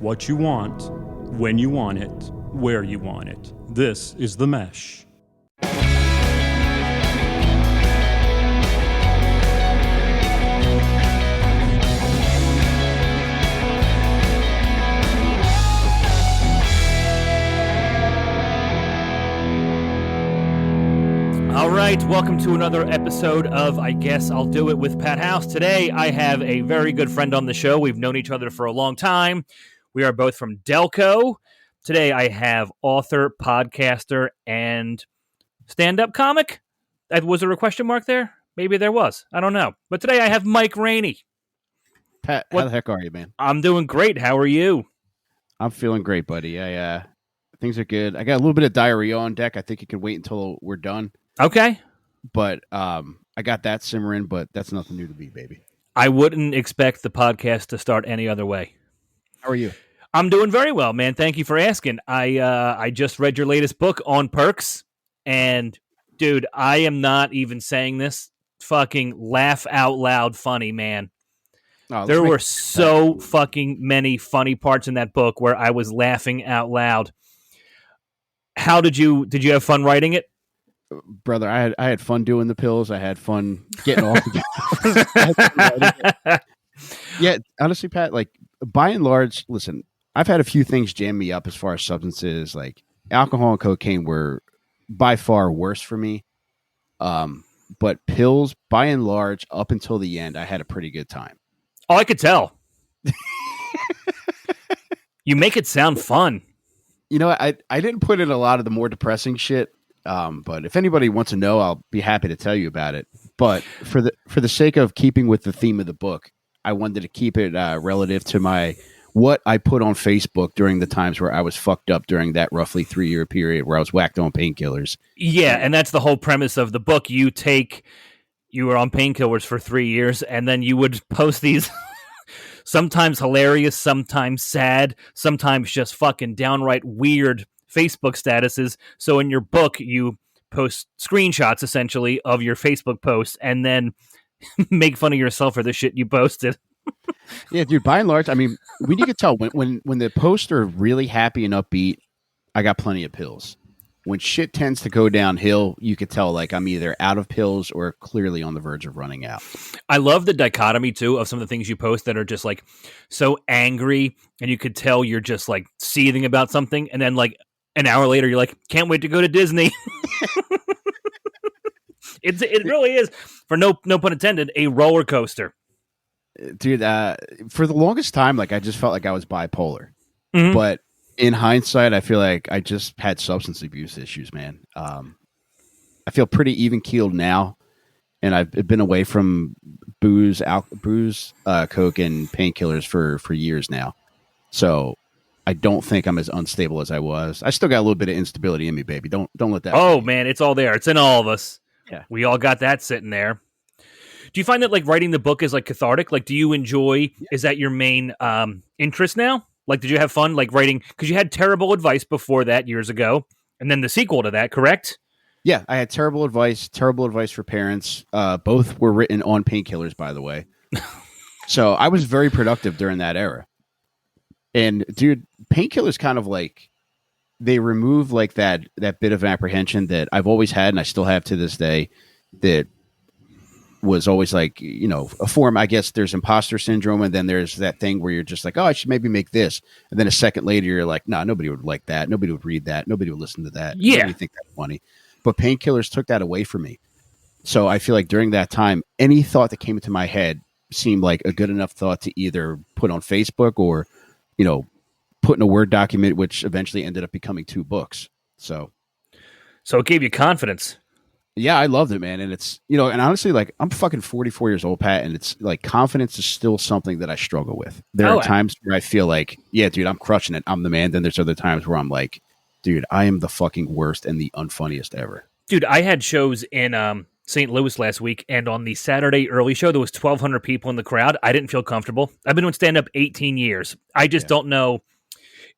what you want, when you want it, where you want it. This is The Mesh. All right, welcome to another episode of I Guess I'll Do It with Pat House. Today, I have a very good friend on the show. We've known each other for a long time. We are both from Delco. Today, I have author, podcaster, and stand-up comic. Was there a question mark there? Maybe there was. I don't know. But today, I have Mike Rainey. Pat, how the heck are you, man? I'm doing great. How are you? I'm feeling great, buddy. Things are good. I got a little bit of diarrhea on deck. I think it can wait until we're done. Okay. But I got that simmering, but that's nothing new to me, baby. I wouldn't expect the podcast to start any other way. How are you? I'm doing very well, man. Thank you for asking. I just read your latest book on perks, and dude, I am not even saying this. Fucking laugh out loud funny, man. Oh, there were so fucking many funny parts in that book where I was laughing out loud. How did you have fun writing it? Brother, I had fun doing the pills. I had fun getting all Yeah, honestly, Pat, like by and large, listen, I've had a few things jam me up as far as substances. Like alcohol and cocaine were by far worse for me. But pills, by and large, up until the end, I had a pretty good time. Oh, I could tell. You make it sound fun. You know, I didn't put in a lot of the more depressing shit. But if anybody wants to know, I'll be happy to tell you about it. But for the sake of keeping with the theme of the book, I wanted to keep it relative to what I put on Facebook during the times where I was fucked up during that roughly 3-year period where I was whacked on painkillers. Yeah, and that's the whole premise of the book. You were on painkillers for 3 years, and then you would post these sometimes hilarious, sometimes sad, sometimes just fucking downright weird Facebook statuses. So in your book, you post screenshots essentially of your Facebook posts and then make fun of yourself for the shit you posted. Yeah, dude, by and large, I mean, you could tell when the posts are really happy and upbeat, I got plenty of pills. When shit tends to go downhill, you could tell like I'm either out of pills or clearly on the verge of running out. I love the dichotomy too of some of the things you post that are just like so angry and you could tell you're just like seething about something. And then like an hour later, you're like, can't wait to go to Disney. It really is, for no pun intended, a roller coaster. Dude, for the longest time, like I just felt like I was bipolar. Mm-hmm. But in hindsight, I feel like I just had substance abuse issues, man. I feel pretty even keeled now, and I've been away from booze, coke, and painkillers for years now. So I don't think I'm as unstable as I was. I still got a little bit of instability in me, baby. Don't let that. Oh man, it's all there. It's in all of us. Yeah, we all got that sitting there. Do you find that like writing the book is like cathartic? Like, do you enjoy? Yeah. Is that your main interest now? Like, did you have fun like writing? Because you had terrible advice before that years ago, and then the sequel to that, correct? Yeah, I had terrible advice for parents. Both were written on painkillers, by the way. So I was very productive during that era. And dude, painkillers kind of like they remove like that bit of apprehension that I've always had, and I still have to this day. That was always like, you know, a form. I guess there's imposter syndrome, and then there's that thing where you're just like, oh, I should maybe make this, and then a second later you're like, no, nobody would like that, nobody would read that, nobody would listen to that. Yeah, nobody think that's funny. But painkillers took that away from me. So I feel like during that time, any thought that came into my head seemed like a good enough thought to either put on Facebook or, you know, put in a Word document, which eventually ended up becoming 2 books. So it gave you confidence. Yeah, I loved it, man. And it's, you know, and honestly, like I'm fucking 44 years old, Pat, and it's like confidence is still something that I struggle with. There are times where I feel like, yeah, dude, I'm crushing it. I'm the man. Then there's other times where I'm like, dude, I am the fucking worst and the unfunniest ever. Dude, I had shows in St. Louis last week, and on the Saturday early show, there was 1,200 people in the crowd. I didn't feel comfortable. I've been doing stand-up 18 years. I just don't know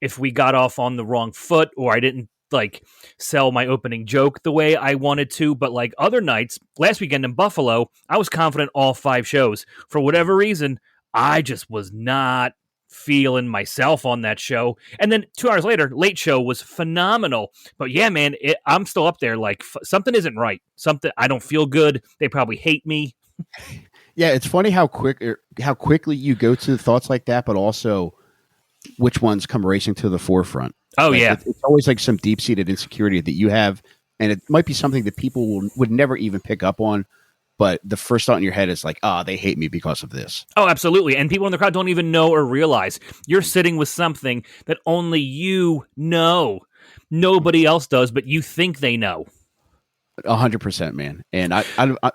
if we got off on the wrong foot or I didn't like sell my opening joke the way I wanted to. But like other nights, last weekend in Buffalo, I was confident all 5 shows. For whatever reason, I just was not feeling myself on that show. And then 2 hours later, Late Show was phenomenal. But yeah, man, I'm still up there. Like something isn't right. Something I don't feel good. They probably hate me. Yeah, it's funny how quickly you go to thoughts like that, but also which ones come racing to the forefront. Oh, like, yeah. It's always like some deep-seated insecurity that you have, and it might be something that people would never even pick up on, but the first thought in your head is like, they hate me because of this. Oh, absolutely. And people in the crowd don't even know or realize you're sitting with something that only you know. Nobody else does, but you think they know. 100%, man. And I,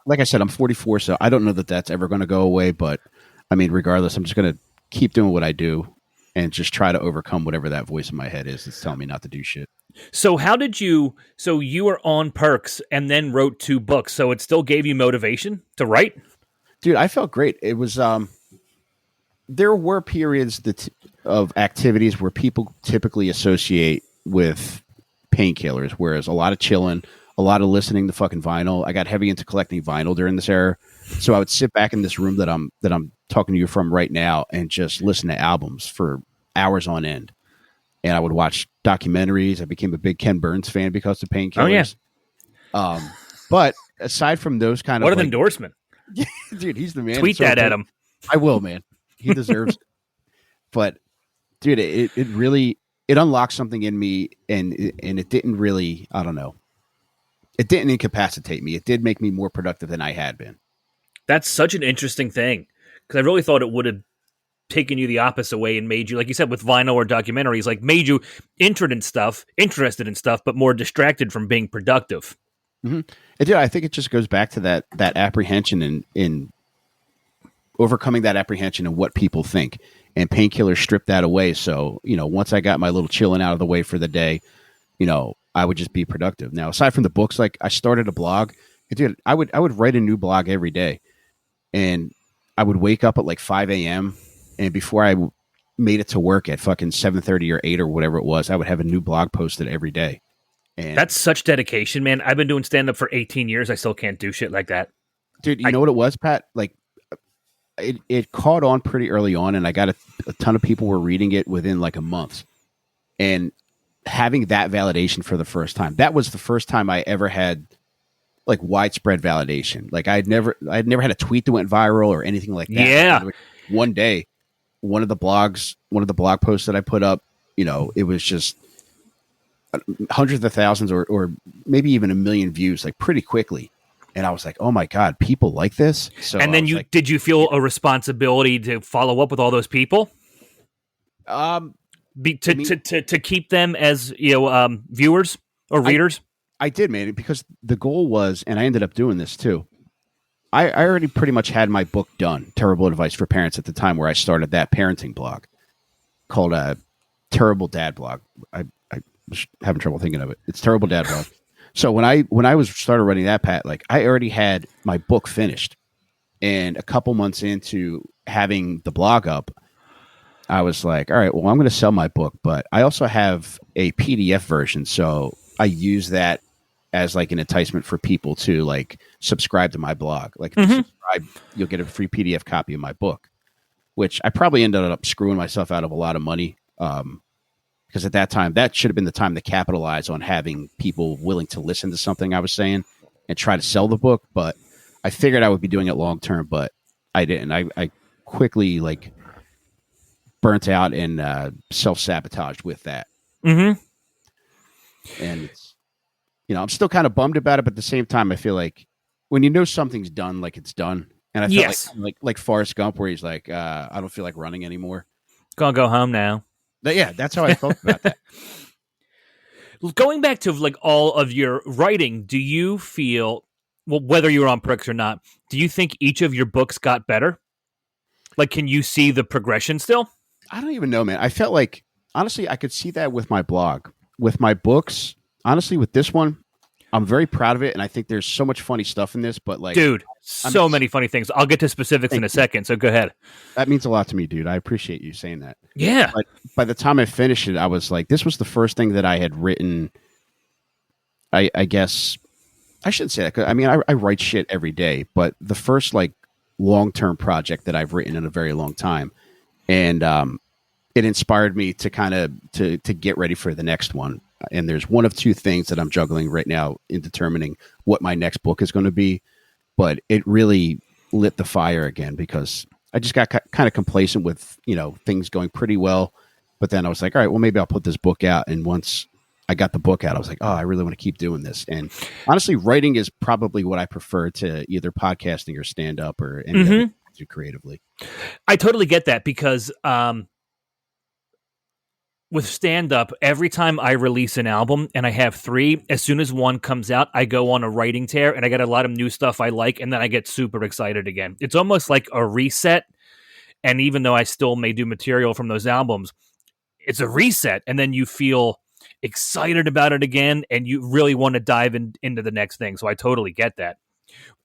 like I said, I'm 44, so I don't know that that's ever going to go away, but I mean, regardless, I'm just going to keep doing what I do and just try to overcome whatever that voice in my head is that's telling me not to do shit. So you were on Perks and then wrote 2 books, so it still gave you motivation to write? Dude, I felt great. It was, there were periods of activities where people typically associate with painkillers, whereas a lot of chilling, a lot of listening to fucking vinyl. I got heavy into collecting vinyl during this era. So I would sit back in this room that I'm talking to you from right now and just listen to albums for hours on end. And I would watch documentaries. I became a big Ken Burns fan because of painkillers. Oh, yeah. But aside from those kind what of an endorsement. Dude, he's the man. Tweet that at him. I will, man. He deserves it. But dude, it really unlocked something in me, and it didn't really, I don't know. It didn't incapacitate me. It did make me more productive than I had been. That's such an interesting thing, because I really thought it would have taken you the opposite way and made you, like you said, with vinyl or documentaries, like made you interested in stuff, but more distracted from being productive. Mm-hmm. I think it just goes back to that apprehension in overcoming that apprehension and what people think. And painkillers stripped that away. So, once I got my little chilling out of the way for the day, I would just be productive. Now, aside from the books, like I started a blog. Dude, I would write a new blog every day, and I would wake up at like 5 a.m. and before I made it to work at fucking 7:30 or 8 or whatever it was, I would have a new blog posted every day. And that's such dedication, man. I've been doing stand-up for 18 years. I still can't do shit like that. Dude, you know what it was, Pat? Like, it caught on pretty early on, and I got a ton of people were reading it within like a month. And having that validation for the first time, that was the first time I ever had like widespread validation. Like I'd never had a tweet that went viral or anything like that. Yeah. One day, one of the blog posts that I put up, it was just hundreds of thousands or maybe even 1 million views, like pretty quickly. And I was like, oh my God, people like this. So, and then did you feel a responsibility to follow up with all those people? To keep them as viewers or readers? I did, man, because the goal was, and I ended up doing this too. I already pretty much had my book done, Terrible Advice for Parents, at the time where I started that parenting blog called Terrible Dad Blog. I was having trouble thinking of it. It's Terrible Dad Blog. So when I started running that, Pat, like I already had my book finished, and a couple months into having the blog up, I was like, all right, well, I'm going to sell my book, but I also have a PDF version. So I use that as like an enticement for people to like subscribe to my blog. Like if you subscribe, you'll get a free PDF copy of my book, which I probably ended up screwing myself out of a lot of money. Because at that time, that should have been the time to capitalize on having people willing to listen to something I was saying and try to sell the book. But I figured I would be doing it long term, but I didn't. I quickly like burnt out and self-sabotaged with that. Mm-hmm. And it's, I'm still kind of bummed about it, but at the same time, I feel like when you know something's done, like it's done. And I feel like Forrest Gump, where he's like, I don't feel like running anymore. Gonna go home now. But yeah, that's how I felt about that. Going back to like all of your writing, do you feel, well, whether you were on Pricks or not, do you think each of your books got better? Like, can you see the progression still? I don't even know, man. I felt like, honestly, I could see that with my blog. With my books, honestly, with this one, I'm very proud of it, and I think there's so much funny stuff in this, but like... Dude, so many funny things. I'll get to specifics in a second, so go ahead. That means a lot to me, dude. I appreciate you saying that. Yeah. But by the time I finished it, I was like, this was the first thing that I had written, I guess... I shouldn't say that. 'Cause, I mean, I write shit every day, but the first like long-term project that I've written in a very long time. And it inspired me to kind of to get ready for the next one. And there's one of two things that I'm juggling right now in determining what my next book is going to be. But it really lit the fire again because I just got kind of complacent with, things going pretty well. But then I was like, all right, well, maybe I'll put this book out. And once I got the book out, I was like, oh, I really want to keep doing this. And honestly, writing is probably what I prefer to either podcasting or stand up or any other do creatively. I totally get that because with stand up, every time I release an album and I have 3, as soon as one comes out, I go on a writing tear and I get a lot of new stuff I like. And then I get super excited again. It's almost like a reset. And even though I still may do material from those albums, it's a reset, and then you feel excited about it again, and you really want to dive into the next thing. So I totally get that.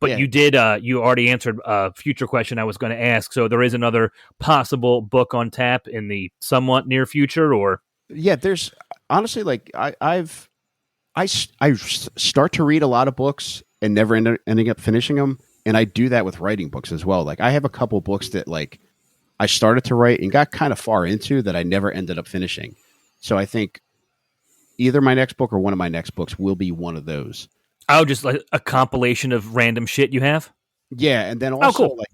But you did, you already answered a future question I was going to ask. So there is another possible book on tap in the somewhat near future, or? Yeah, there's honestly, like I start to read a lot of books and never ending up finishing them. And I do that with writing books as well. Like I have a couple books that like I started to write and got kind of far into that I never ended up finishing. So I think either my next book or one of my next books will be one of those. Oh, just like a compilation of random shit you have? Yeah, and then also, cool.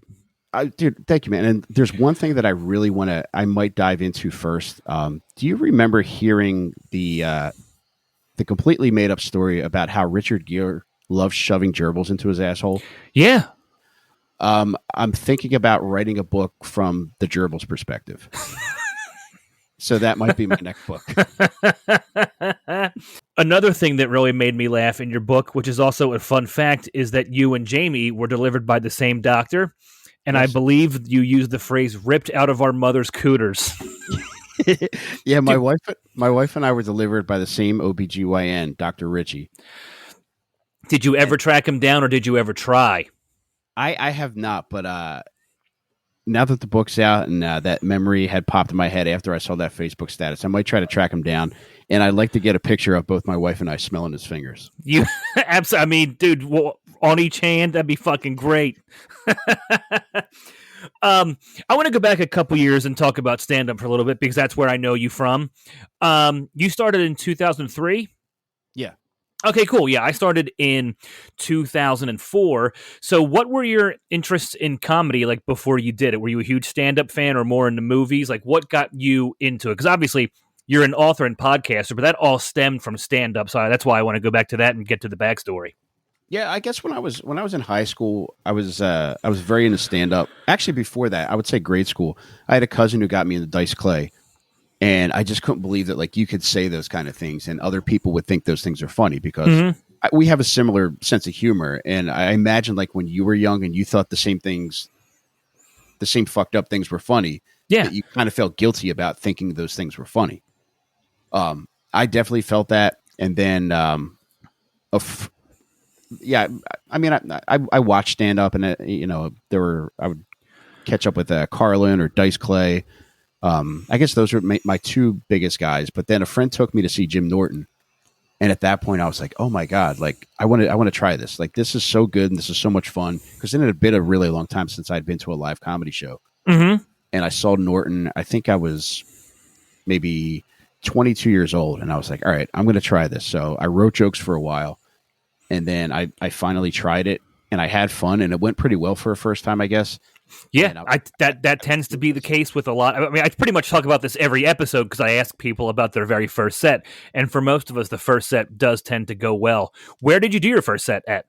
Dude, thank you, man. And there's one thing that I really I might dive into first. Do you remember hearing the completely made up story about how Richard Gere loves shoving gerbils into his asshole? Yeah. I'm thinking about writing a book from the gerbil's perspective. So that might be my next book. Another thing that really made me laugh in your book, which is also a fun fact, is that you and Jamie were delivered by the same doctor. And yes. I believe you used the phrase ripped out of our mother's cooters. Yeah, my wife and I were delivered by the same OBGYN, Dr. Ritchie. Did you ever track him down or did you ever try? I have not, but now that the book's out and that memory had popped in my head after I saw that Facebook status, I might try to track him down. And I'd like to get a picture of both my wife and I smelling his fingers. You absolutely. I mean, dude, on each hand, that'd be fucking great. I want to go back a couple years and talk about stand-up for a little bit because that's where I know you from. You started in 2003? Yeah. Okay, cool. Yeah, I started in 2004. So what were your interests in comedy like before you did it? Were you a huge stand-up fan or more into movies? Like what got you into it? Because obviously you're an author and podcaster, but that all stemmed from stand-up. So that's why I want to go back to that and get to the backstory. Yeah, I guess when I was in high school, I was very into stand-up. Actually, before that, I would say grade school. I had a cousin who got me into Dice Clay. And I just couldn't believe that, like, you could say those kind of things and other people would think those things are funny because we have a similar sense of humor. And I imagine, like, when you were young and you thought the same fucked up things were funny, that you kind of felt guilty about thinking those things were funny. I definitely felt that. And then, I mean, I watched stand up and, I would catch up with Carlin or Dice Clay. I guess those were my two biggest guys, but then a friend took me to see Jim Norton. And at that point I was like, oh my God, like I want to try this. Like, this is so good. And this is so much fun. Cause it had been a really long time since I'd been to a live comedy show. Mm-hmm. And I saw Norton. I think I was maybe 22 years old. And I was like, all right, I'm going to try this. So I wrote jokes for a while and then I finally tried it and I had fun and it went pretty well for a first time, I guess. Yeah, that tends to be the case with a lot. I mean, I pretty much talk about this every episode because I ask people about their very first set. And for most of us, the first set does tend to go well. Where did you do your first set at?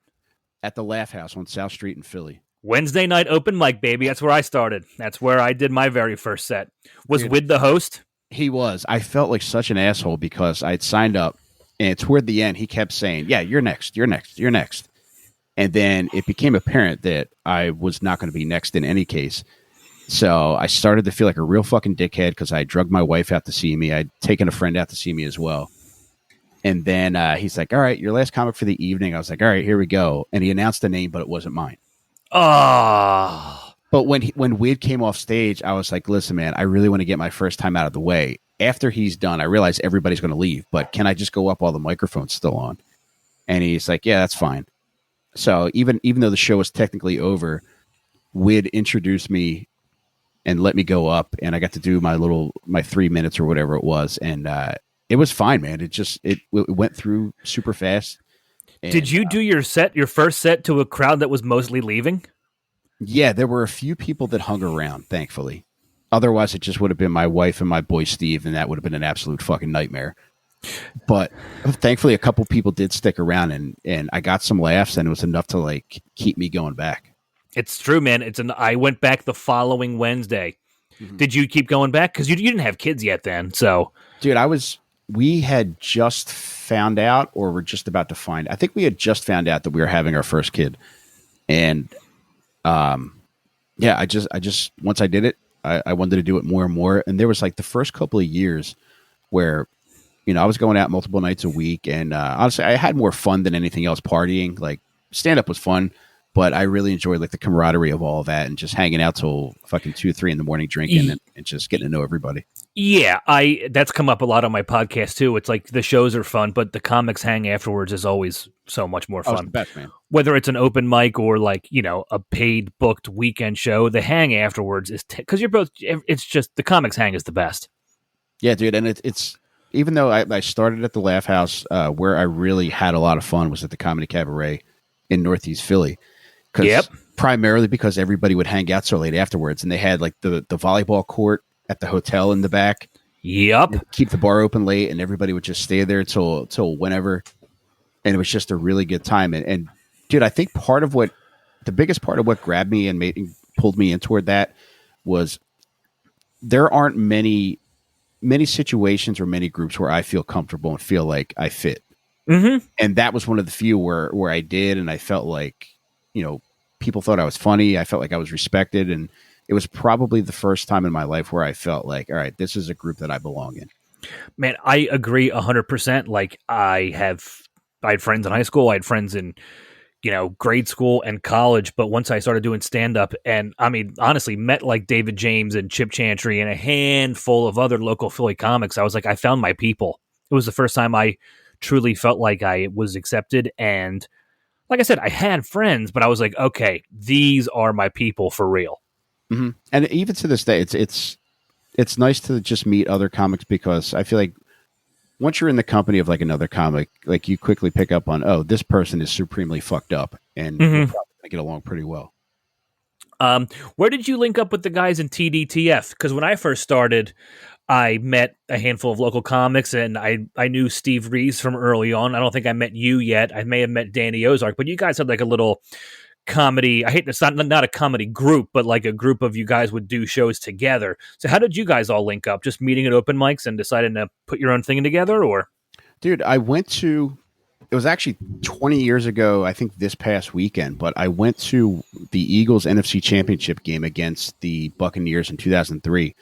At the Laugh House on South Street in Philly. Wednesday night open mic, baby. That's where I started. That's where I did my very first set. Was Wid the host? He was. I felt like such an asshole because I'd signed up. And toward the end, he kept saying, yeah, you're next, you're next, you're next. And then it became apparent that I was not going to be next in any case. So I started to feel like a real fucking dickhead because I drugged my wife out to see me. I'd taken a friend out to see me as well. And then he's like, all right, your last comic for the evening. I was like, all right, here we go. And he announced the name, but it wasn't mine. Oh. But when Wade came off stage, I was like, listen, man, I really want to get my first time out of the way. After he's done, I realize everybody's going to leave. But can I just go up while the microphone's still on? And he's like, yeah, that's fine. So even though the show was technically over, Wid introduced me and let me go up, and I got to do my 3 minutes or whatever it was, and it was fine, man. It went through super fast. And, Did you do your first set to a crowd that was mostly leaving? Yeah, there were a few people that hung around, thankfully. Otherwise, it just would have been my wife and my boy Steve, and that would have been an absolute fucking nightmare. But thankfully, a couple people did stick around, and I got some laughs, and it was enough to like keep me going back. It's true, man. I went back the following Wednesday. Mm-hmm. Did you keep going back? Because you didn't have kids yet then. So, dude, we had just found out, or we're just about to find. I think we had just found out that we were having our first kid, and yeah, I just once I did it, I wanted to do it more and more. And there was like the first couple of years where, I was going out multiple nights a week, and honestly, I had more fun than anything else partying. Like stand up was fun, but I really enjoyed like the camaraderie of all of that and just hanging out till fucking 2 or 3 in the morning drinking and just getting to know everybody. Yeah, that's come up a lot on my podcast too. It's like the shows are fun, but the comics hang afterwards is always so much more fun. It's the best, man. Whether it's an open mic or like, a paid booked weekend show, the hang afterwards is because you're both. It's just the comics hang is the best. Yeah, dude, and it's even though I started at the Laugh House, where I really had a lot of fun was at the Comedy Cabaret in Northeast Philly. Primarily because everybody would hang out so late afterwards, and they had like the volleyball court at the hotel in the back. Yep. Keep the bar open late, and everybody would just stay there till whenever. And it was just a really good time. And dude, I think the biggest part of what grabbed me and pulled me in toward that was there aren't many situations or many groups where I feel comfortable and feel like I fit. Mm-hmm. And that was one of the few where I did, and I felt like, people thought I was funny. I felt like I was respected, and it was probably the first time in my life where I felt like, all right, this is a group that I belong in. Man, I agree 100%. Like I had friends in high school. I had friends in, grade school and college. But once I started doing stand up, and I mean, honestly, met like David James and Chip Chantry and a handful of other local Philly comics, I was like, I found my people. It was the first time I truly felt like I was accepted. And like I said, I had friends, but I was like, okay, these are my people for real. Mm-hmm. And even to this day, it's nice to just meet other comics, because I feel like once you're in the company of like another comic, like you quickly pick up on, oh, this person is supremely fucked up, and we're probably gonna get along pretty well. Where did you link up with the guys in TDTF? Because when I first started, I met a handful of local comics, and I knew Steve Reeves from early on. I don't think I met you yet. I may have met Danny Ozark, but you guys had like a little comedy. I hate it's not a comedy group, but like a group of you guys would do shows together. So how did you guys all link up? Just meeting at open mics and deciding to put your own thing together, or? Dude, it was actually 20 years ago, I think this past weekend, but I went to the Eagles NFC Championship game against the Buccaneers in 2003.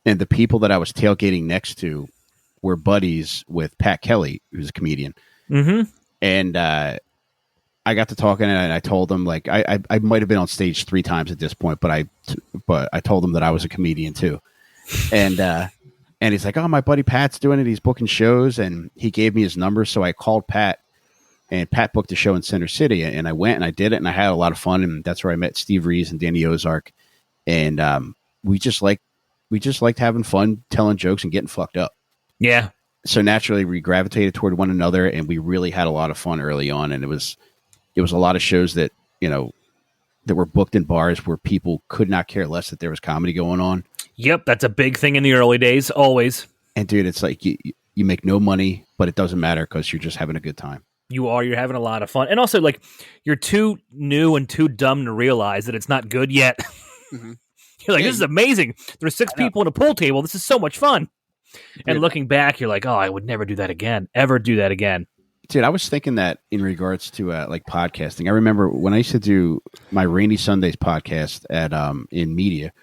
And the people that I was tailgating next to were buddies with Pat Kelly, who's a comedian. Mm-hmm. And I got to talking, and I told them, like, I might have been on stage 3 times at this point, but I told them that I was a comedian too. And he's like, oh, my buddy Pat's doing it. He's booking shows, and he gave me his number. So I called Pat, and Pat booked a show in Center City, and I went and I did it, and I had a lot of fun. And that's where I met Steve Reeves and Danny Ozark. And we just liked having fun, telling jokes, and getting fucked up. Yeah. So naturally, we gravitated toward one another, and we really had a lot of fun early on. And it was a lot of shows that that were booked in bars where people could not care less that there was comedy going on. Yep, that's a big thing in the early days, always. And dude, it's like you make no money, but it doesn't matter because you're just having a good time. You're having a lot of fun. And also, like, you're too new and too dumb to realize that it's not good yet. Mm-hmm. You're like, this is amazing. There's 6 people in a pool table. This is so much fun. And looking back, you're like, oh, I would never do that again. Ever do that again. Dude, I was thinking that in regards to like podcasting. I remember when I used to do my Rainy Sundays podcast at in media.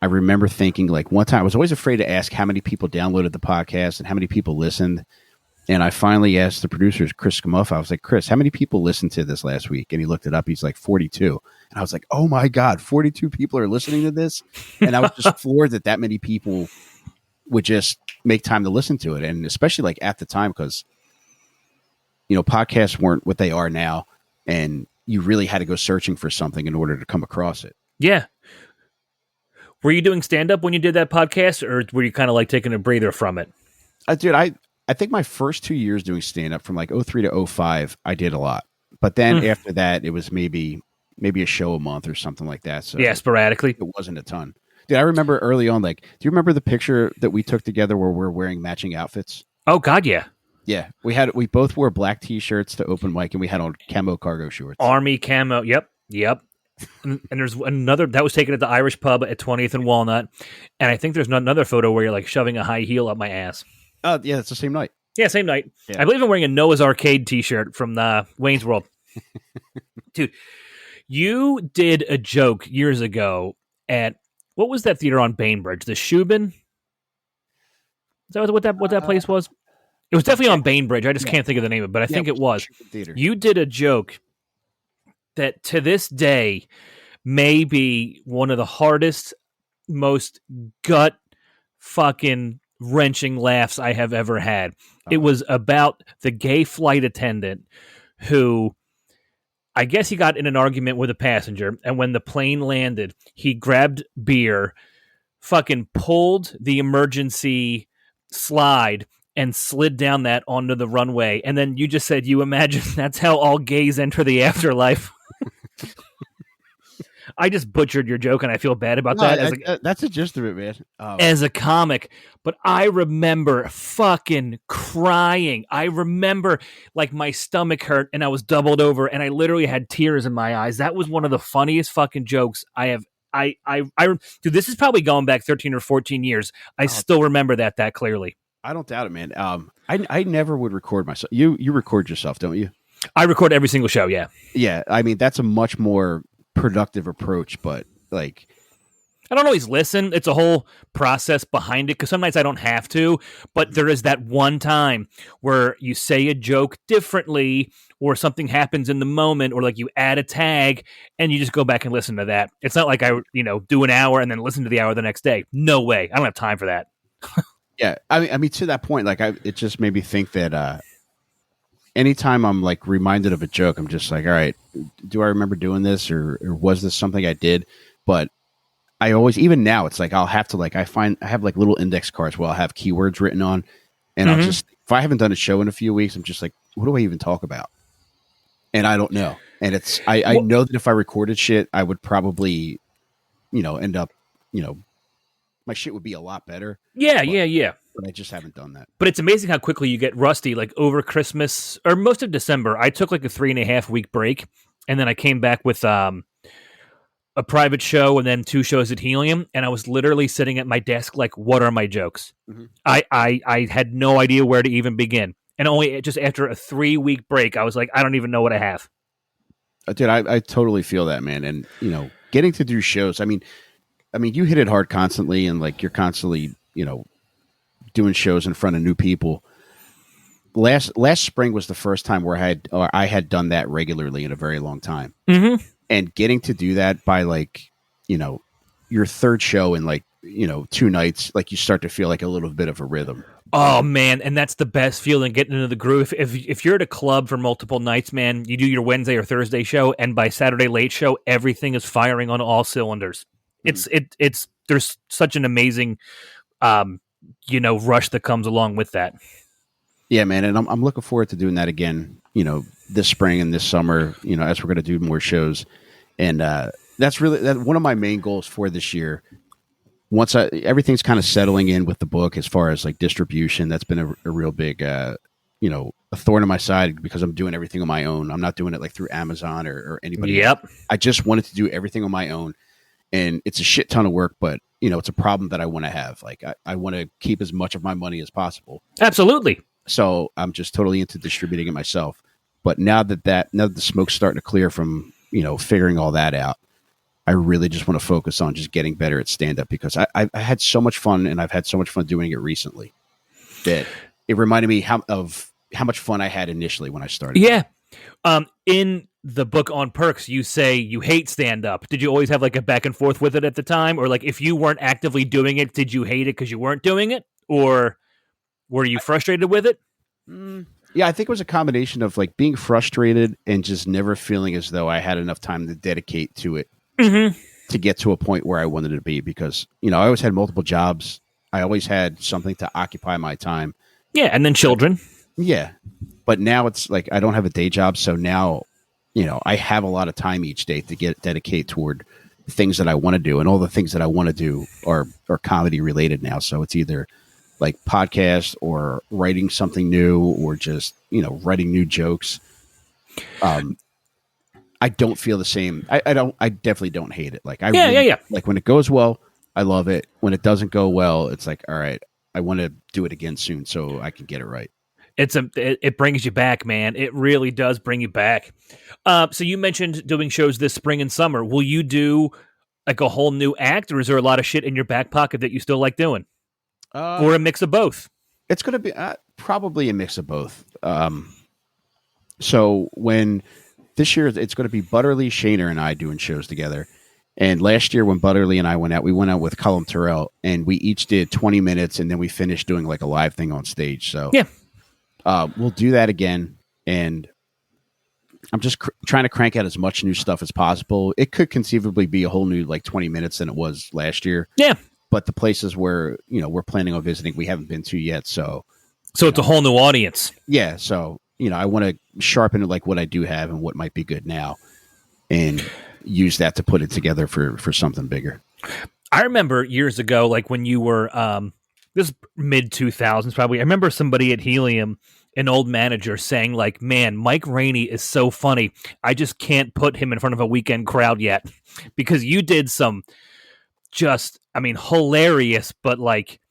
I remember thinking, like, one time I was always afraid to ask how many people downloaded the podcast and how many people listened. And I finally asked the producers, Chris Scamuff, I was like, Chris, how many people listened to this last week? And he looked it up. He's like, 42. And I was like, oh my God, 42 people are listening to this. And I was just floored that many people would just make time to listen to it. And especially like at the time, because, podcasts weren't what they are now. And you really had to go searching for something in order to come across it. Yeah. Were you doing stand-up when you did that podcast, or were you kind of like taking a breather from it? Dude, I think my first 2 years doing stand-up from like '03 to '05, I did a lot. But then after that, it was maybe a show a month or something like that. So yeah, sporadically. it wasn't a ton. Dude, I remember early on, like, do you remember the picture that we took together where we're wearing matching outfits? Oh, God, yeah. Yeah, we both wore black T-shirts to open mic, and we had on camo cargo shorts. Army camo. Yep. And there's another that was taken at the Irish pub at 20th and Walnut, and I think there's another photo where you're like shoving a high heel up my ass. Oh, yeah, it's the same night. Yeah, same night. Yeah. I believe I'm wearing a Noah's Arcade T-shirt from the Wayne's World. Dude, you did a joke years ago at what was that theater on Bainbridge? The Shubin? Is that what that place was? It was definitely on Bainbridge. I just can't think of the name of it, but I think it was. Theater. You did a joke that to this day may be one of the hardest, most gut fucking wrenching laughs I have ever had. It was about the gay flight attendant who, I guess he got in an argument with a passenger, and when the plane landed, he grabbed beer, fucking pulled the emergency slide, and slid down that onto the runway. And then you just said, you imagine that's how all gays enter the afterlife. I just butchered your joke, and I feel bad about that. That's the gist of it, man. As a comic, but I remember fucking crying. I remember like my stomach hurt, and I was doubled over, and I literally had tears in my eyes. That was one of the funniest fucking jokes I have. Dude, this is probably going back 13 or 14 years. I still remember that clearly. I don't doubt it, man. I never would record myself. You record yourself, don't you? I record every single show. Yeah. Yeah. I mean, that's a much more productive approach, but like, I don't always listen. It's a whole process behind it because sometimes I don't have to, but there is that one time where you say a joke differently or something happens in the moment or like you add a tag and you just go back and listen to that. It's not like I, do an hour and then listen to the hour the next day. No way. I don't have time for that. Yeah. I mean, to that point, like it just made me think that, anytime I'm like reminded of a joke, I'm just like, all right, do I remember doing this or was this something I did? But I always, even now, it's like I'll have to like I have like little index cards where I'll have keywords written on, and I'll just, if I haven't done a show in a few weeks, I'm just like, what do I even talk about? And I don't know. And it's I know that if I recorded shit, I would probably, end up, my shit would be a lot better. Yeah. But I just haven't done that. But it's amazing how quickly you get rusty. Like over Christmas or most of December, I took like a 3.5 week break, and then I came back with a private show and then 2 shows at Helium, and I was literally sitting at my desk like, what are my jokes? Mm-hmm. I had no idea where to even begin, and only just after a 3-week break, I was like, I don't even know what I have. Dude, I totally feel that, man. And getting to do shows. I mean, you hit it hard constantly, and like you're constantly, doing shows in front of new people. Last spring was the first time where I had done that regularly in a very long time. Mm-hmm. And getting to do that by like, your third show in like, 2 nights, like you start to feel like a little bit of a rhythm. Oh man, and that's the best feeling, getting into the groove. If you're at a club for multiple nights, man, you do your Wednesday or Thursday show, and by Saturday late show, everything is firing on all cylinders. It's there's such an amazing rush that comes along with that. Yeah, man, and I'm looking forward to doing that again, this spring and this summer, as we're going to do more shows. And that's one of my main goals for this year. Once everything's kind of settling in with the book as far as like distribution, that's been a real big, a thorn in my side because I'm doing everything on my own. I'm not doing it like through Amazon or anybody. Yep. else. I just wanted to do everything on my own. And it's a shit ton of work, but it's a problem that I want to have. Like I want to keep as much of my money as possible. Absolutely. So I'm just totally into distributing it myself. But now that the smoke's starting to clear from, figuring all that out, I really just want to focus on just getting better at stand-up because I had so much fun, and I've had so much fun doing it recently that it reminded me how much fun I had initially when I started. Yeah. In the book on Perks, you say you hate stand-up. Did you always have like a back and forth with it at the time? Or like if you weren't actively doing it, did you hate it because you weren't doing it? Or were you frustrated with it? Yeah, I think it was a combination of like being frustrated and just never feeling as though I had enough time to dedicate to it. Mm-hmm. to get to a point where I wanted to be, because, I always had multiple jobs. I always had something to occupy my time. Yeah, and then children. Yeah. But now it's like I don't have a day job, so now, I have a lot of time each day to dedicate toward things that I want to do, and all the things that I want to do are comedy related now. So it's either like podcasts or writing something new or just, writing new jokes. I don't feel the same. I definitely don't hate it. Like like when it goes well, I love it. When it doesn't go well, it's like, all right, I want to do it again soon so I can get it right. It brings you back, man. It really does bring you back. So you mentioned doing shows this spring and summer. Will you do like a whole new act, or is there a lot of shit in your back pocket that you still like doing? Or a mix of both? It's going to be probably a mix of both. So when this year, it's going to be Butterly, Shaner, and I doing shows together. And last year when Butterly and I went out, we went out with Cullum Terrell, and we each did 20 minutes, and then we finished doing like a live thing on stage. So yeah. We'll do that again, and I'm just trying to crank out as much new stuff as possible. It could conceivably be a whole new like 20 minutes than it was last year. Yeah. But the places where, we're planning on visiting, we haven't been to yet. So it's a whole new audience. Yeah. So, I want to sharpen like what I do have and what might be good now, and use that to put it together for something bigger. I remember years ago, like when you were, this mid 2000s probably. I remember somebody at Helium, an old manager, saying like, "Man, Mike Rainey is so funny. I just can't put him in front of a weekend crowd yet," because you did some just, hilarious, but like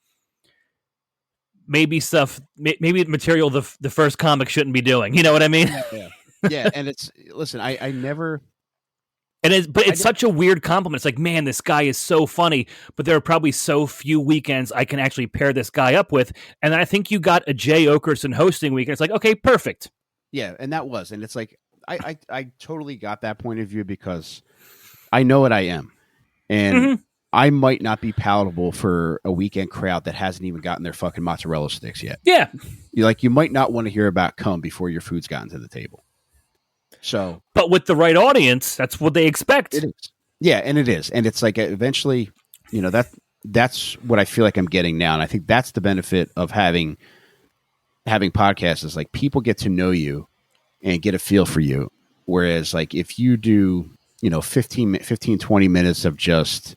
maybe material the first comic shouldn't be doing. You know what I mean? Yeah. And listen, I never. But it's such a weird compliment. It's like, man, this guy is so funny, but there are probably so few weekends I can actually pair this guy up with. And I think you got a Jay Okerson hosting weekend. It's like, okay, perfect. Yeah, and it's like, I totally got that point of view, because I know what I am. And I might not be palatable for a weekend crowd that hasn't even gotten their fucking mozzarella sticks yet. Yeah. You might not want to hear about cum before your food's gotten to the table. So, but with the right audience, that's what they expect. It is. Yeah, and it is. And it's like eventually, that's what I feel like I'm getting now. And I think that's the benefit of having podcasts, is like people get to know you and get a feel for you. Whereas like if you do, 15, 20 minutes of just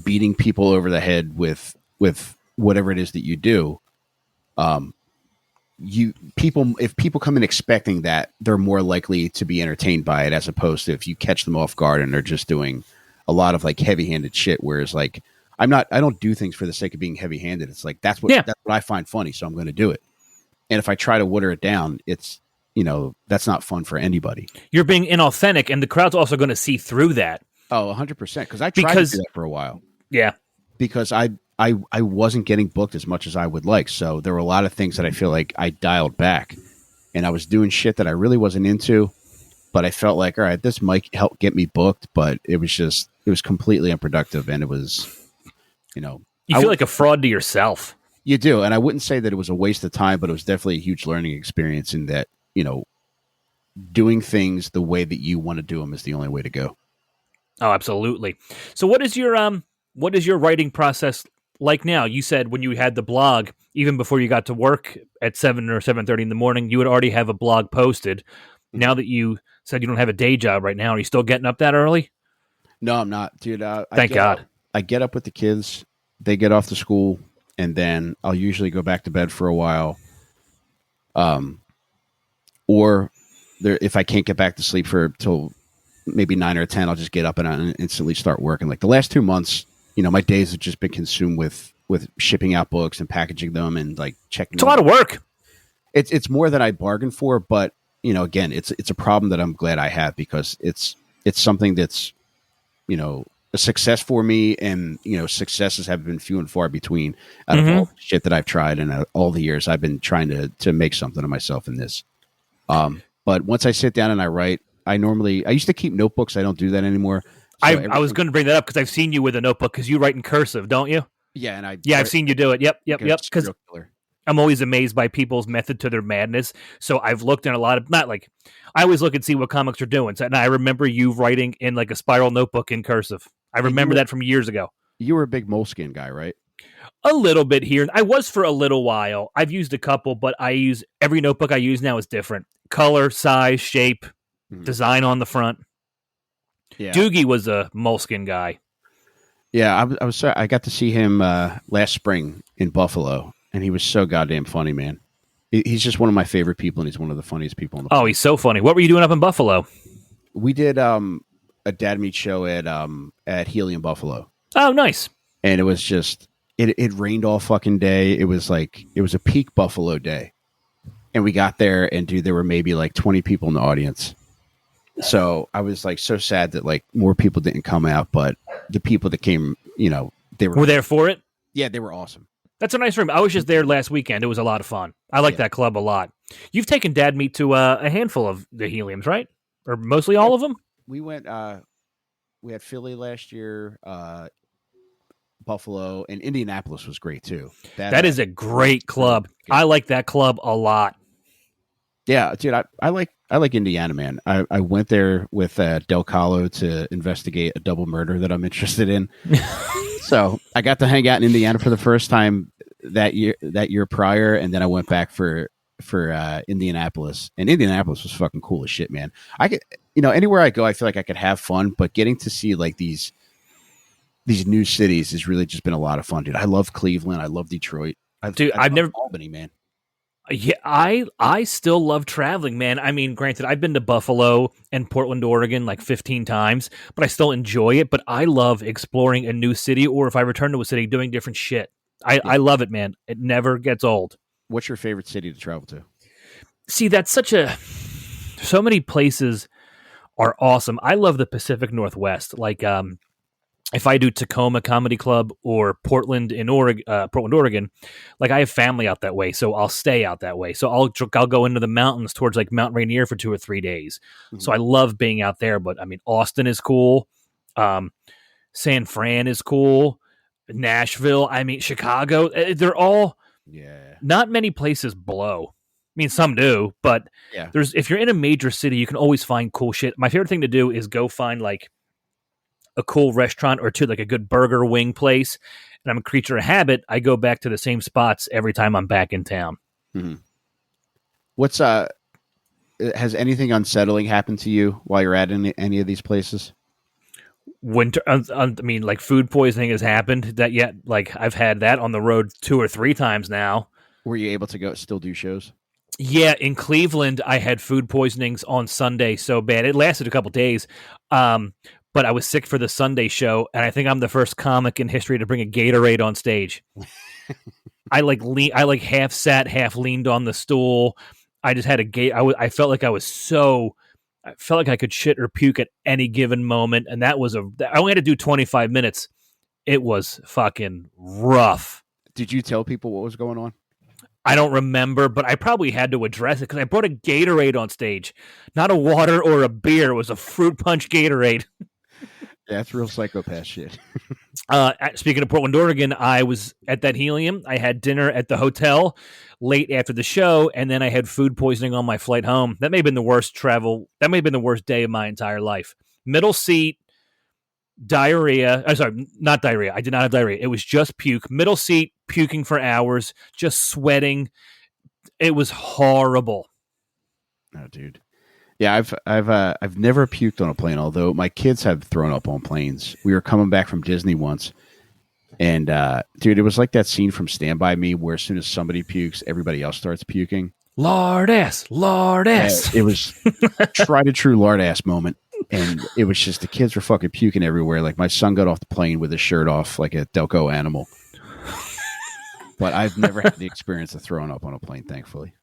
beating people over the head with whatever it is that you do, if people come in expecting that, they're more likely to be entertained by it, as opposed to if you catch them off guard and they're just doing a lot of like heavy-handed shit. Whereas like I don't do things for the sake of being heavy-handed. It's like that's what I find funny, so I'm going to do it. And if I try to water it down, it's that's not fun for anybody. You're being inauthentic, and the crowd's also going to see through that. Oh, 100%. Because I tried to do that for a while. Yeah, because I wasn't getting booked as much as I would like. So there were a lot of things that I feel like I dialed back, and I was doing shit that I really wasn't into, but I felt like, all right, this might help get me booked, but it was completely unproductive. And it was, you feel like a fraud to yourself. You do. And I wouldn't say that it was a waste of time, but it was definitely a huge learning experience in that, doing things the way that you want to do them is the only way to go. Oh, absolutely. So what is your writing process like now? You said when you had the blog, even before you got to work at 7 or 7:30 in the morning, you would already have a blog posted. Now that you said you don't have a day job right now, are you still getting up that early? No, I'm not, dude. Thank God. I get up with the kids. They get off to school, and then I'll usually go back to bed for a while. Or if I can't get back to sleep till maybe 9 or 10, I'll just get up and I instantly start working. Like the last 2 months, my days have just been consumed with shipping out books and packaging them and like checking. It's a lot of work. It's more than I bargained for, but again, it's a problem that I'm glad I have, because it's something that's, a success for me, and successes have been few and far between out of all the shit that I've tried and all the years I've been trying to make something of myself in this. But once I sit down and I write, I used to keep notebooks. I don't do that anymore. So I was going to bring that up because I've seen you with a notebook, because you write in cursive, don't you? Yeah, and I've seen you do it. Yep. Because I'm always amazed by people's method to their madness. So I've looked at a lot of, not like, I always look and see what comics are doing. So, and I remember you writing in like a spiral notebook in cursive. I remember that from years ago. You were a big Moleskine guy, right? A little bit here. I was for a little while. I've used a couple, but every notebook I use now is different. Color, size, shape, design on the front. Yeah. Doogie was a Moleskine guy. Yeah, I was. I got to see him last spring in Buffalo, and he was so goddamn funny, man. He's just one of my favorite people, and he's one of the funniest people on the planet. He's so funny. What were you doing up in Buffalo? We did a dad meet show at Helium Buffalo. Oh, nice. And it was just it rained all fucking day. It was a peak Buffalo day. And we got there, and dude, there were maybe like 20 people in the audience. So I was like so sad that like more people didn't come out, but the people that came, they were there for it. Yeah, they were awesome. That's a nice room. I was just there last weekend. It was a lot of fun. I like that club a lot. You've taken Dad Meet to a handful of the Heliums, right? Or mostly all of them? We went. We had Philly last year, Buffalo, and Indianapolis was great too. That is a great club. I like that club a lot. Yeah, dude, I like Indiana, man. I went there with Del Calo to investigate a double murder that I'm interested in. So I got to hang out in Indiana for the first time that year prior, and then I went back for Indianapolis. And Indianapolis was fucking cool as shit, man. I could, anywhere I go, I feel like I could have fun, but getting to see like these new cities has really just been a lot of fun, dude. I love Cleveland. I love Detroit. I've never Albany, man. Yeah, I still love traveling, man. I mean, granted, I've been to Buffalo and Portland, Oregon like 15 times, but I still enjoy it. But I love exploring a new city, or if I return to a city, doing different shit. I love it, man. It never gets old. What's your favorite city to travel to? See, that's so many places are awesome. I love the Pacific Northwest. Like, if I do Tacoma Comedy Club or Portland, Oregon, like I have family out that way, so I'll stay out that way. So I'll go into the mountains towards like Mount Rainier for 2 or 3 days. Mm-hmm. So I love being out there. But I mean, Austin is cool. San Fran is cool. Nashville. I mean, Chicago. They're all. Yeah. Not many places blow. I mean, some do, but if you're in a major city, you can always find cool shit. My favorite thing to do is go find like a cool restaurant or two, like a good burger wing place. And I'm a creature of habit. I go back to the same spots every time I'm back in town. Mm-hmm. What's has anything unsettling happened to you while you're at any of these places? Winter, I mean, like food poisoning has happened. That yet, like I've had that on the road 2 or 3 times now. Were you able to still do shows? Yeah, in Cleveland, I had food poisonings on Sunday so bad it lasted a couple days. But I was sick for the Sunday show, and I think I'm the first comic in history to bring a Gatorade on stage. I half sat, half leaned on the stool. I just had I felt like I felt like I could shit or puke at any given moment, and I only had to do 25 minutes. It was fucking rough. Did you tell people what was going on? I don't remember, but I probably had to address it because I brought a Gatorade on stage. Not a water or a beer. It was a fruit punch Gatorade. Yeah, that's real psychopath shit. Speaking of Portland, Oregon, I was at that Helium. I had dinner at the hotel late after the show, and then I had food poisoning on my flight home. That may have been the worst travel. That may have been the worst day of my entire life. Middle seat, diarrhea. I'm sorry, not diarrhea. I did not have diarrhea. It was just puke. Middle seat, puking for hours, just sweating. It was horrible. Oh, dude. Yeah, I've never puked on a plane, although my kids have thrown up on planes. We were coming back from Disney once, and dude, it was like that scene from Stand By Me where as soon as somebody pukes, everybody else starts puking. Lard ass. It was tried a true lard ass moment, and it was just the kids were fucking puking everywhere. Like my son got off the plane with his shirt off like a Delco animal. But I've never had the experience of throwing up on a plane, thankfully.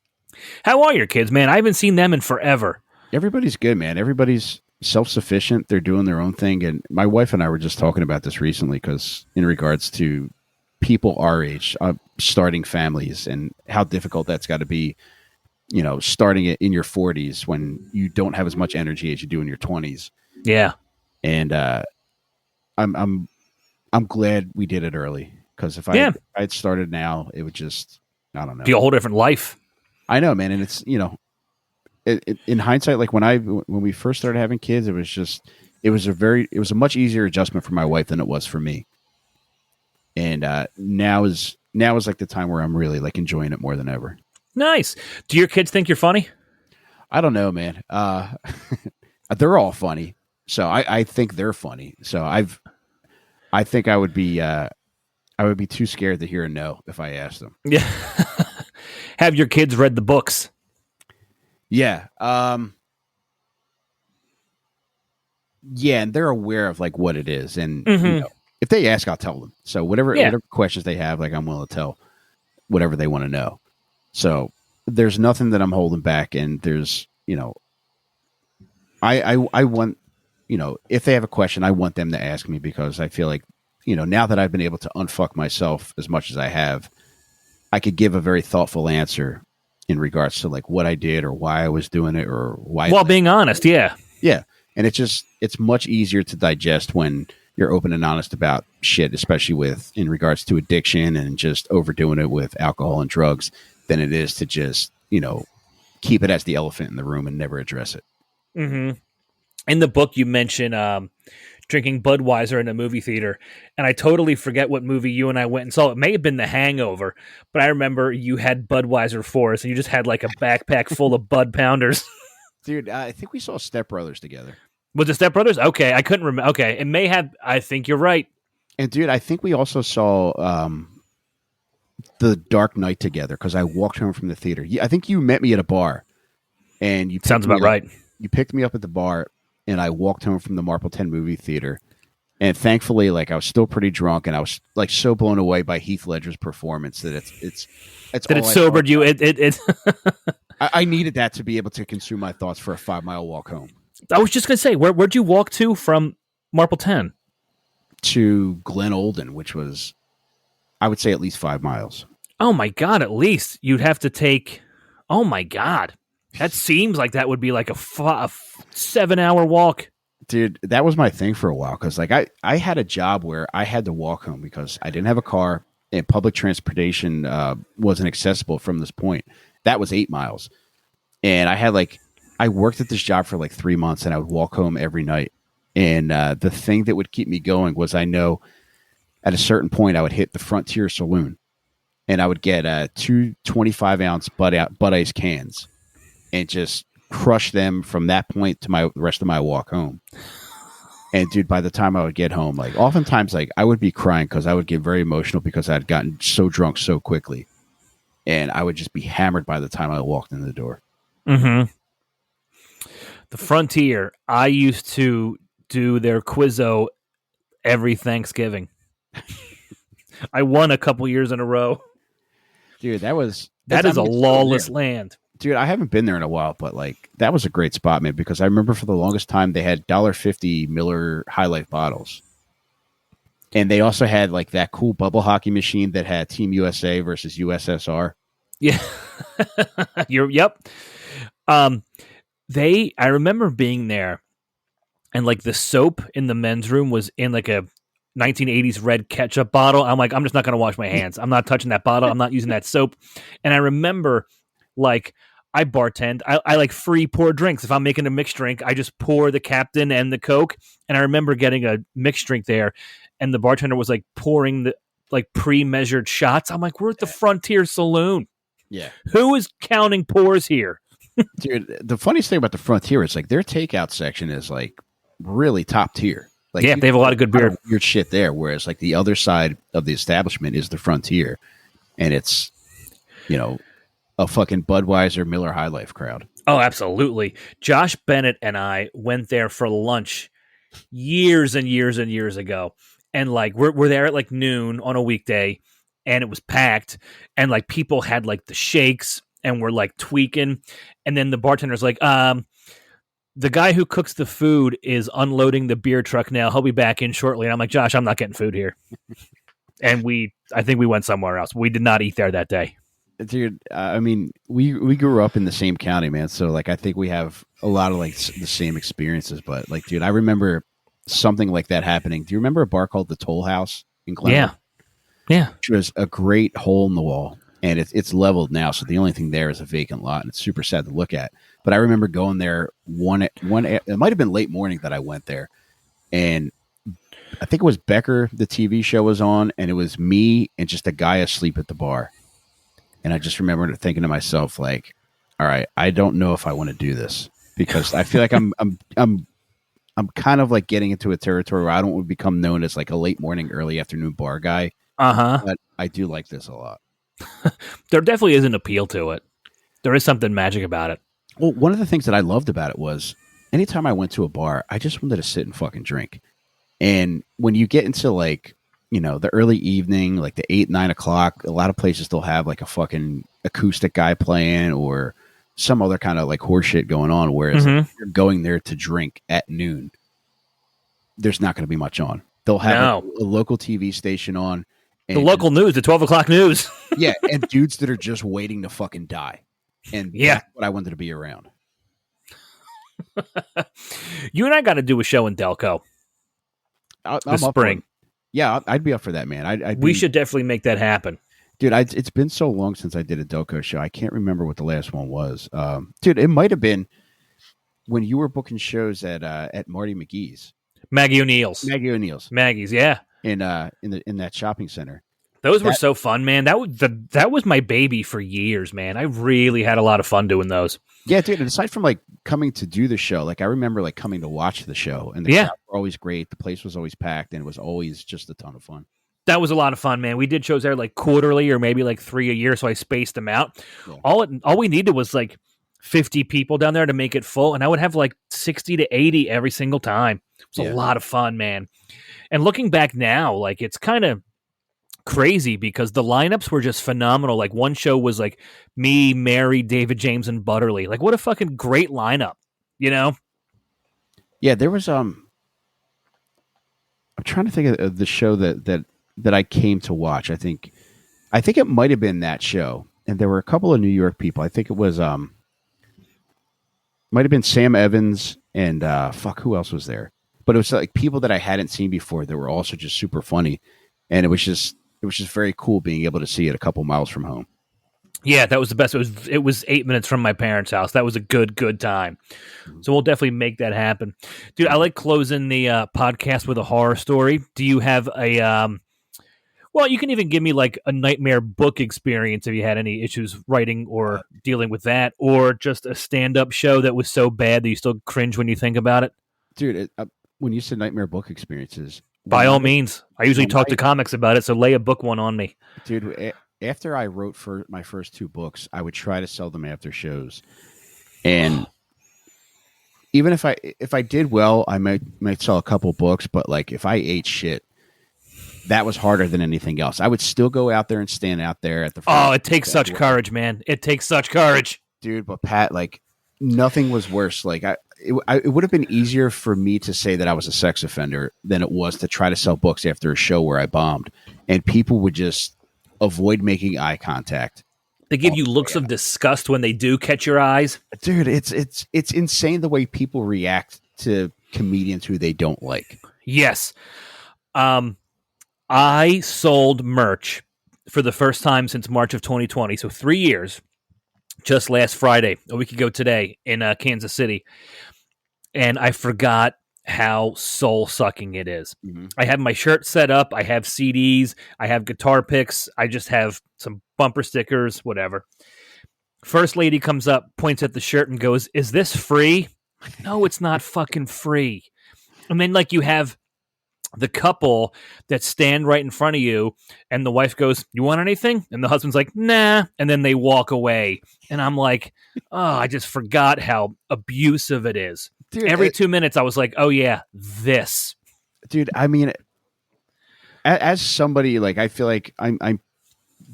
How are your kids, man? I haven't seen them in forever. Everybody's good, man. Everybody's self-sufficient. They're doing their own thing. And my wife and I were just talking about this recently because in regards to people our age, starting families and how difficult that's got to be, starting it in your 40s when you don't have as much energy as you do in your 20s. Yeah. And I'm glad we did it early because if I had started now, it would just, I don't know. Be a whole different life. I know, man. And it's, in hindsight, like when we first started having kids, it was just, it was a much easier adjustment for my wife than it was for me. And now is like the time where I'm really like enjoying it more than ever. Nice. Do your kids think you're funny? I don't know, man. They're all funny, so I think they're funny. So I think I would be too scared to hear a no if I asked them. Yeah. Have your kids read the books? Yeah. Yeah, and they're aware of like what it is, and you know, if they ask, I'll tell them. So whatever questions they have, like I'm willing to tell whatever they want to know. So there's nothing that I'm holding back, and there's, you know, I want, you know, if they have a question, I want them to ask me, because I feel like, you know, now that I've been able to unfuck myself as much as I have, I could give a very thoughtful answer in regards to like what I did or why I was doing it or why. Well, being honest, yeah. Yeah. And it's much easier to digest when you're open and honest about shit, especially in regards to addiction and just overdoing it with alcohol and drugs, than it is to just, you know, keep it as the elephant in the room and never address it. Mm-hmm. In the book, you mention drinking Budweiser in a movie theater, and I totally forget what movie you and I went and saw. It may have been The Hangover, but I remember you had Budweiser for us, and you just had like a backpack full of Bud Pounders. Dude, I think we saw Step Brothers together. Was it Step Brothers? Okay, I couldn't remember. Okay, it may have. I think you're right. And dude, I think we also saw The Dark Knight together, because I walked home from the theater. I think you met me at a bar, and you sounds about right. You picked me up at the bar, and I walked home from the Marbleton movie theater. And thankfully, like, I was still pretty drunk, and I was like so blown away by Heath Ledger's performance that it's that it sobered you. It I needed that to be able to consume my thoughts for a 5-mile walk home. I was just gonna say, where'd you walk to from Marbleton? To Glen Olden, which was, I would say, at least 5 miles. Oh my God! At least you'd have to take. Oh my God! That seems like that would be like a 7-hour walk. Dude, that was my thing for a while, because like I had a job where I had to walk home because I didn't have a car and public transportation wasn't accessible from this point. That was 8 miles. And I worked at this job for like 3 months, and I would walk home every night. And the thing that would keep me going was, I know at a certain point I would hit the Frontier Saloon, and I would get 2 25-ounce Bud Ice cans and just crush them from that point to the rest of my walk home. And dude, by the time I would get home, like oftentimes, like I would be crying because I would get very emotional because I'd gotten so drunk so quickly, and I would just be hammered by the time I walked in the door. Mm-hmm. The Frontier, I used to do their Quizzo every Thanksgiving. I won a couple years in a row. Dude, that is a lawless land. Dude, I haven't been there in a while, but like that was a great spot, man, because I remember for the longest time they had $1.50 Miller High Life bottles. And they also had like that cool bubble hockey machine that had Team USA versus USSR. Yeah. Yep. I remember being there, and like the soap in the men's room was in like a 1980s red ketchup bottle. I'm like, I'm just not going to wash my hands. I'm not touching that bottle. I'm not using that soap. And I remember, like, I bartend. I like free pour drinks. If I'm making a mixed drink, I just pour the Captain and the Coke. And I remember getting a mixed drink there, and the bartender was like pouring the like pre-measured shots. I'm like, we're at the Frontier Saloon. Yeah. Who is counting pours here? Dude, the funniest thing about the Frontier is like their takeout section is like really top tier. Like, yeah, they have a lot of good beer. Weird shit there. Whereas like the other side of the establishment is the Frontier, and it's, you know, a fucking Budweiser Miller High Life crowd. Oh, absolutely. Josh Bennett and I went there for lunch years and years and years ago. And like we're there at like noon on a weekday, and it was packed, and like people had like the shakes and were like tweaking. And then the bartender's like, the guy who cooks the food is unloading the beer truck now. He'll be back in shortly. And I'm like, Josh, I'm not getting food here. And I think we went somewhere else. We did not eat there that day. Dude, I mean, we grew up in the same county, man. So like, I think we have a lot of like the same experiences. But like, dude, I remember something like that happening. Do you remember a bar called the Toll House in Glenwood? Yeah. Which was a great hole in the wall, and it's leveled now. So the only thing there is a vacant lot, and it's super sad to look at. But I remember going there it might have been late morning that I went there, and I think it was Becker, the TV show was on, and it was me and just a guy asleep at the bar. And I just remember thinking to myself, like, all right, I don't know if I want to do this because I feel like I'm kind of like getting into a territory where I don't want to become known as like a late morning, early afternoon bar guy. But I do like this a lot. There definitely is an appeal to it. There is something magic about it. Well, one of the things that I loved about it was anytime I went to a bar, I just wanted to sit and fucking drink. And when you get into like, you know, the early evening, like the 8, 9 o'clock, a lot of places still have like a fucking acoustic guy playing or some other kind of like horseshit going on. Whereas if you're going there to drink at noon, there's not going to be much on. They'll have a local TV station on. The local news, the 12 o'clock news. Yeah, and dudes that are just waiting to fucking die. And that's what I wanted to be around. You and I got to do a show in Delco this spring. Yeah, I'd be up for that, man. We should definitely make that happen. Dude, it's been so long since I did a Delco show. I can't remember what the last one was. Dude, it might have been when you were booking shows at Marty McGee's. Maggie O'Neill's. Maggie's, yeah. In that shopping center. Those were so fun, man. That was my baby for years, man. I really had a lot of fun doing those. Yeah, dude. And aside from like coming to do the show, like I remember like coming to watch the show, and the crowds were always great. The place was always packed, and it was always just a ton of fun. That was a lot of fun, man. We did shows there like quarterly or maybe like 3 a year, so I spaced them out. Yeah. All we needed was like 50 people down there to make it full, and I would have like 60 to 80 every single time. It was a lot of fun, man. And looking back now, like it's kind of crazy because the lineups were just phenomenal. Like one show was like me, Mary, David James, and Butterly. Like what a fucking great lineup, you know? Yeah, there was I'm trying to think of the show that I came to watch. I think it might have been that show, and there were a couple of New York people. I think it was might have been Sam Evans and who else was there? But it was like people that I hadn't seen before that were also just super funny, and it was just very cool being able to see it a couple miles from home. Yeah, that was the best. It was 8 minutes from my parents' house. That was a good time. So we'll definitely make that happen, dude. I like closing the podcast with a horror story. Do you have a well, you can even give me like a nightmare book experience if you had any issues writing or dealing with that, or just a stand-up show that was so bad that you still cringe when you think about it. Dude, when you said nightmare book experiences, by all means, I usually talk to comics about it, so lay a book one on me. Dude, after I wrote for my first 2 books, I would try to sell them after shows. And even if I did well, I might sell a couple books, but like if I ate shit, that was harder than anything else. I would still go out there and stand out there at the front. Oh, it takes such courage, man. It takes such courage. Dude, but Pat, like nothing was worse. Like it would have been easier for me to say that I was a sex offender than it was to try to sell books after a show where I bombed, and people would just avoid making eye contact. They give you looks of disgust when they do catch your eyes. Dude, it's insane the way people react to comedians who they don't like. Yes. I sold merch for the first time since March of 2020, so 3 years, just last Friday, a week ago today, in Kansas City. And I forgot how soul-sucking it is. Mm-hmm. I have my shirt set up. I have CDs. I have guitar picks. I just have some bumper stickers, whatever. First lady comes up, points at the shirt, and goes, "Is this free?" No, it's not fucking free. And then, like, you have the couple that stand right in front of you, and the wife goes, "You want anything?" And the husband's like, "Nah." And then they walk away. And I'm like, oh, I just forgot how abusive it is. Dude, every 2 minutes, I was like, oh, yeah, this. Dude, I mean, as somebody, like, I feel like I'm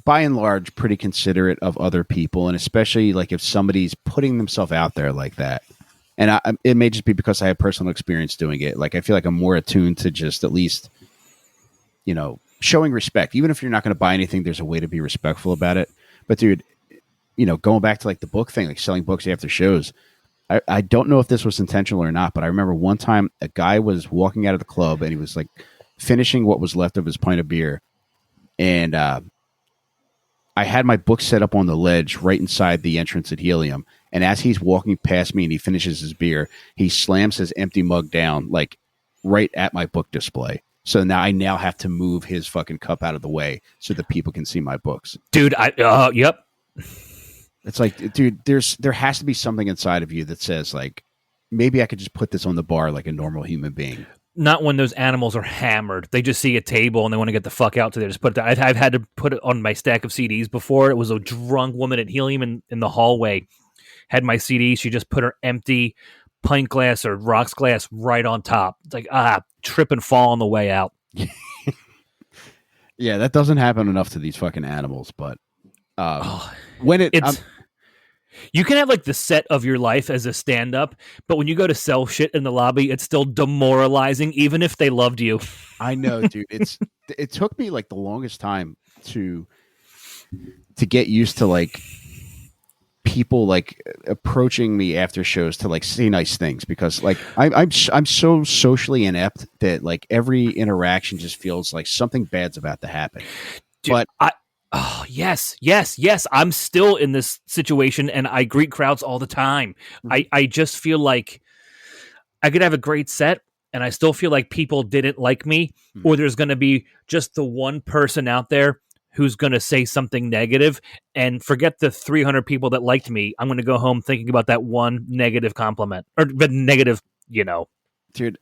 by and large pretty considerate of other people, and especially, like, if somebody's putting themselves out there like that. And it may just be because I have personal experience doing it. Like, I feel like I'm more attuned to just at least, you know, showing respect. Even if you're not going to buy anything, there's a way to be respectful about it. But, dude, you know, going back to, like, the book thing, like selling books after shows, I don't know if this was intentional or not, but I remember one time a guy was walking out of the club and he was like finishing what was left of his pint of beer. And I had my book set up on the ledge right inside the entrance at Helium. And as he's walking past me and he finishes his beer, he slams his empty mug down like right at my book display. So now I have to move his fucking cup out of the way so that people can see my books. Dude, yep. It's like, dude, there has to be something inside of you that says like, maybe I could just put this on the bar like a normal human being. Not when those animals are hammered. They just see a table and they want to get the fuck out. So they just put it. I've had to put it on my stack of CDs before. It was a drunk woman at Helium in the hallway. Had my CD. She just put her empty pint glass or rocks glass right on top. It's like, trip and fall on the way out. Yeah, that doesn't happen enough to these fucking animals. But when it's... You can have like the set of your life as a stand-up, but when you go to sell shit in the lobby, it's still demoralizing, even if they loved you. I know, dude. It took me like the longest time to get used to like people like approaching me after shows to like say nice things, because like I'm so socially inept that like every interaction just feels like something bad's about to happen. Dude, but oh, yes. I'm still in this situation and I greet crowds all the time. Mm-hmm. I just feel like I could have a great set and I still feel like people didn't like me, or there's going to be just the one person out there who's going to say something negative, and forget the 300 people that liked me. I'm going to go home thinking about that one negative compliment or the negative, Dude,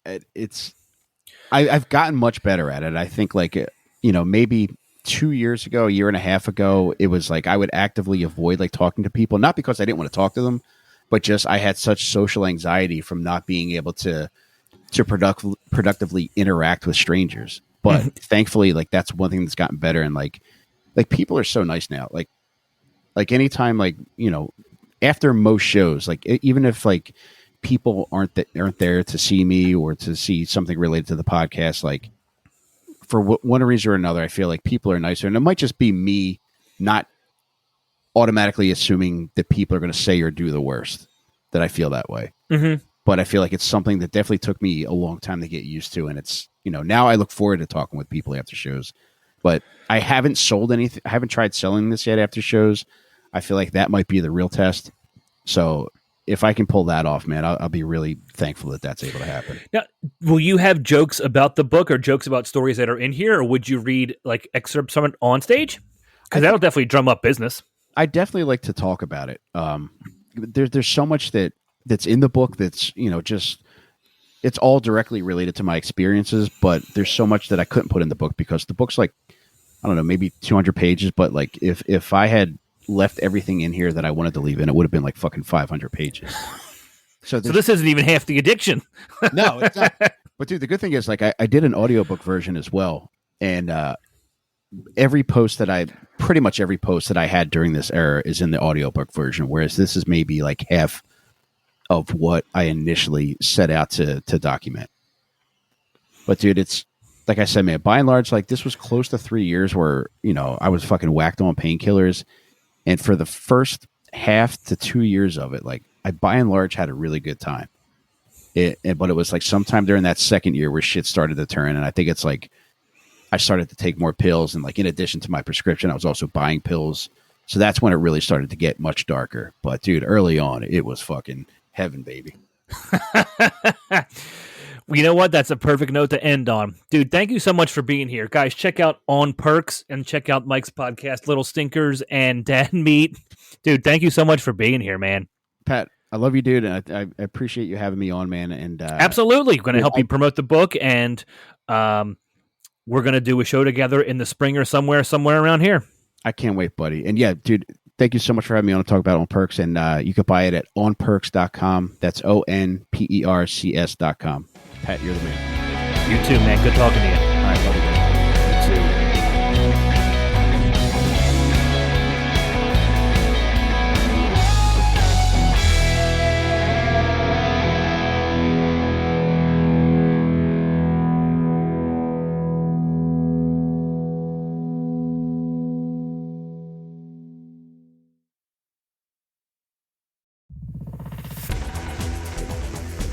I've gotten much better at it. I think like, maybe 2 years ago, a year and a half ago, it was like I would actively avoid like talking to people, not because I didn't want to talk to them, but just I had such social anxiety from not being able to productively interact with strangers. But thankfully, like that's one thing that's gotten better. And like people are so nice now. Like anytime, like, after most shows, like even if like people aren't there to see me or to see something related to the podcast, like, for one reason or another, I feel like people are nicer. And it might just be me not automatically assuming that people are going to say or do the worst, that I feel that way. Mm-hmm. But I feel like it's something that definitely took me a long time to get used to. And it's, now I look forward to talking with people after shows. But I haven't sold anything. I haven't tried selling this yet after shows. I feel like that might be the real test. So if I can pull that off, man, I'll be really thankful that that's able to happen. Now, will you have jokes about the book or jokes about stories that are in here, or would you read like excerpts from it on stage? Because that'll definitely drum up business. I definitely like to talk about it. There's so much that's in the book that's, just, it's all directly related to my experiences, but there's so much that I couldn't put in the book because the book's like, I don't know, maybe 200 pages. But like if I had left everything in here that I wanted to leave in, it would have been like fucking 500 pages. So this isn't even half the addiction. No, it's not. But dude, the good thing is like I did an audiobook version as well. And pretty much every post that I had during this era is in the audiobook version. Whereas this is maybe like half of what I initially set out to document. But dude, it's like I said, man, by and large, like this was close to 3 years where, I was fucking whacked on painkillers. And for the first half to 2 years of it, like I by and large had a really good time. But it was like sometime during that second year where shit started to turn. And I think it's like I started to take more pills. And like in addition to my prescription, I was also buying pills. So that's when it really started to get much darker. But dude, early on, it was fucking heaven, baby. Well, you know what? That's a perfect note to end on. Dude, thank you so much for being here. Guys, check out On Perks and check out Mike's podcast, Little Stinkers and Dad Meat. Dude, thank you so much for being here, man. Pat, I love you, dude. And I appreciate you having me on, man. And absolutely. We're going to help you promote the book. And we're going to do a show together in the spring or somewhere around here. I can't wait, buddy. And yeah, dude, thank you so much for having me on to talk about On Perks. And you can buy it at onperks.com. That's ONPERCS.com. Pat, you're the man. You too, man. Good talking to you. All right, love you, guys. You too.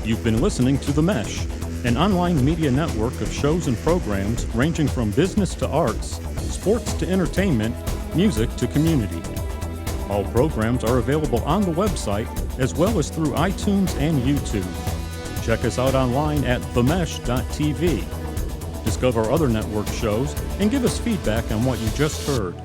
You've been listening to The Mesh, an online media network of shows and programs ranging from business to arts, sports to entertainment, music to community. All programs are available on the website as well as through iTunes and YouTube. Check us out online at themesh.tv. Discover other network shows and give us feedback on what you just heard.